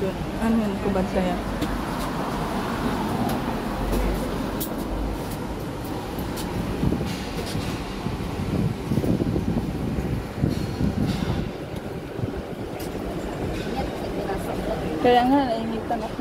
doon. Ano yun? Kubad kaya? Kaya nga, nainitan ako.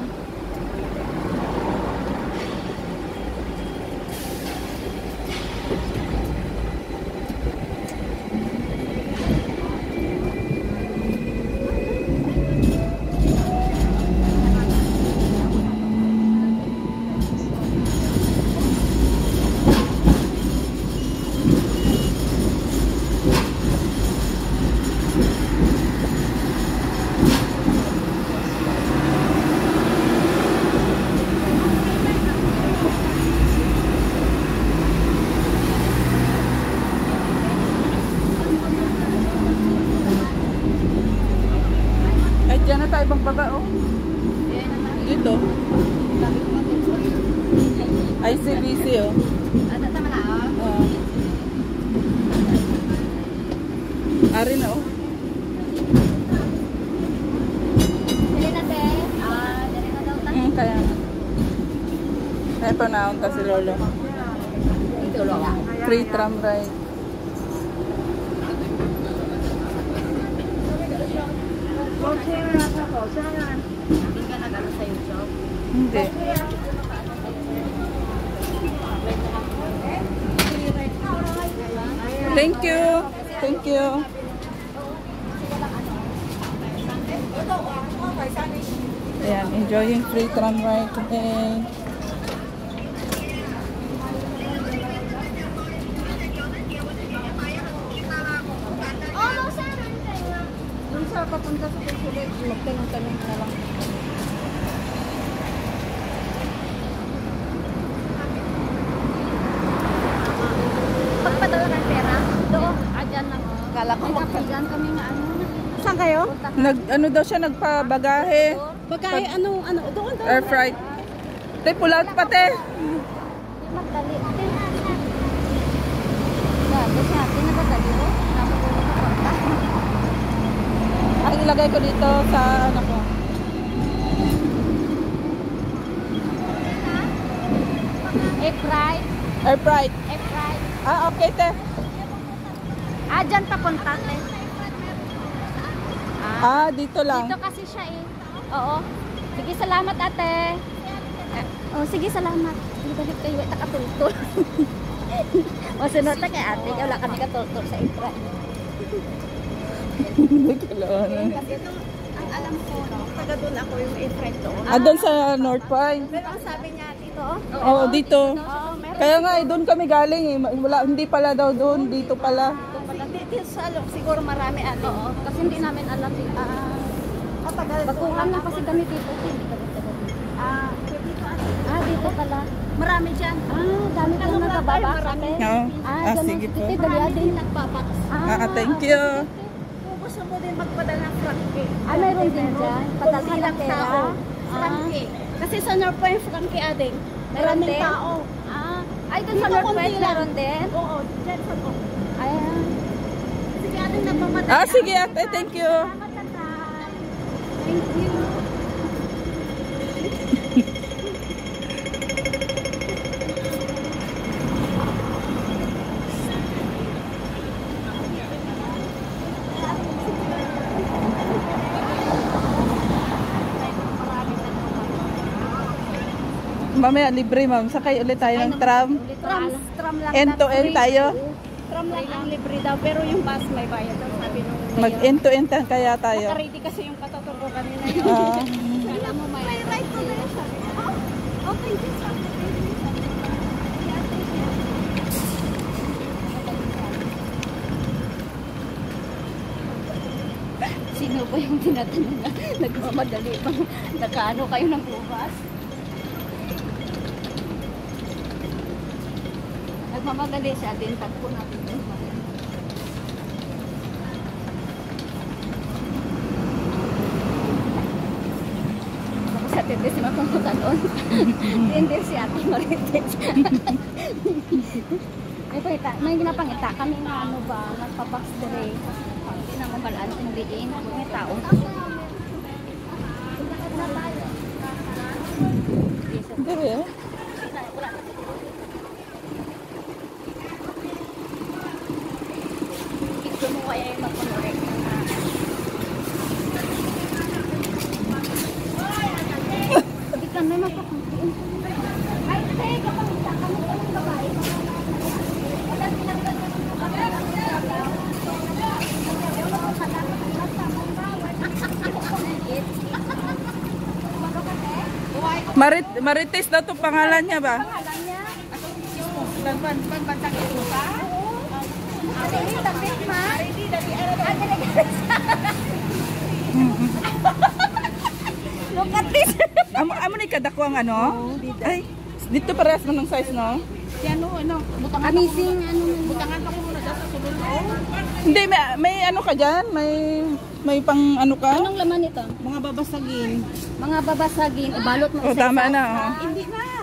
Diyan na tayo ibang baba, oh. Dito. ICBC, oh. Ari na, oh. Dali na, te. Dali na daw tayo. Kaya. Ito na, unta si Lolo. Ito, Lola. Free tram ride. Hindi ka nag-ano sa YouTube? Hindi. Thank you. Thank you. Ayan, enjoying free tram ride today. Papunta sa Kusulit, magtanong-tanong na lang. Pagpadala ng pera? Doon. Dyan lang. Kala ko magpapilan kami nga ano. Saan kayo? Ano daw siya, nagpabagahe. Bagahe, ano, doon. Air freight. Te, pull out pa, te. Magdali. Bago sa atin, napadali ko. Napapulong ko pa. Ang ilagay ko dito sa ano ko. Air freight. Air freight. Air freight. Ah, okay, te. Dyan papunta, te. Dito lang. Dito kasi siya eh. Oo. Sige, salamat ate. Sige, salamat. Sige, balik kayo. Ito katultol. Masunod na kay ate. Wala kami katultol sa itra. Ang alam ko, no? Taga doon ako yung i-friend doon. Doon sa North Pine. Pero ang sabi niya dito, Oo, dito. meron. Kaya nga, doon kami galing eh. Wala, hindi pala daw doon. Dito pala. Dito sa Alok, siguro marami ate. Oo. Kasi hindi namin alam dito. Baguhan lang kasi kami dito. Dito pala. Marami dyan. Dami kang nagababa kami. Oo. Sige po. Dito, dali din nagpapak. Thank you. Kung gusto mo din magpadala ng frankie. Mayroon din dyan. Padala ng pera. Frankie. Kasi sa North Point, frankie ating. Maraming tao. Ay, doon sa North Point meron din? Oo, dyan sa to. Ayan. Sige, ating nagpapadala. Sige ate, thank you. Thank you. Mamaya libre, ma'am. Sakay ulit tayo ng tram. Tram lang. End to end tayo. Tram lang ang libre daw, pero yung bus may bayad daw, sabi nung Mag end to end kaya tayo. naka-ready kasi yung katutubo kanina yun. Alam mo, may right to there, sabi niya. Thank you, sabi. Sino ba yung tinatanong na nagmamadali pang nakaano kayo ng bubas? Nagmamadali siya din, tagpo natin din. Sa tete si Mapangkutanon. Hindi si Ate Marites. May ginapangita kami na ano ba, nagpabox delay. Hindi na mabalaan, hindi may tao. Hindi ba yan? Gusto mo kaya yung mag-connect na hindi ka na makakuntiin. Ay, hey, kapag isa ka mo ng babae. Marites daw to pangalan niya ba? Pangalan niya? Pagbantang ito ka? Ate, ini tapit ma? Ready, dali, ano ba? Look at this. Amo ni kadako ang ano? Ay, dito parehas man ng size, no? Si ano, butangan Amazing, ano butangan ka muna dyan sa sulod. Hindi, may ano ka dyan? May pang ano ka? Anong laman ito? Mga babasagin. Mga babasagin, ibalot mo Oh, sa tama isa. na. Oh. Hindi na.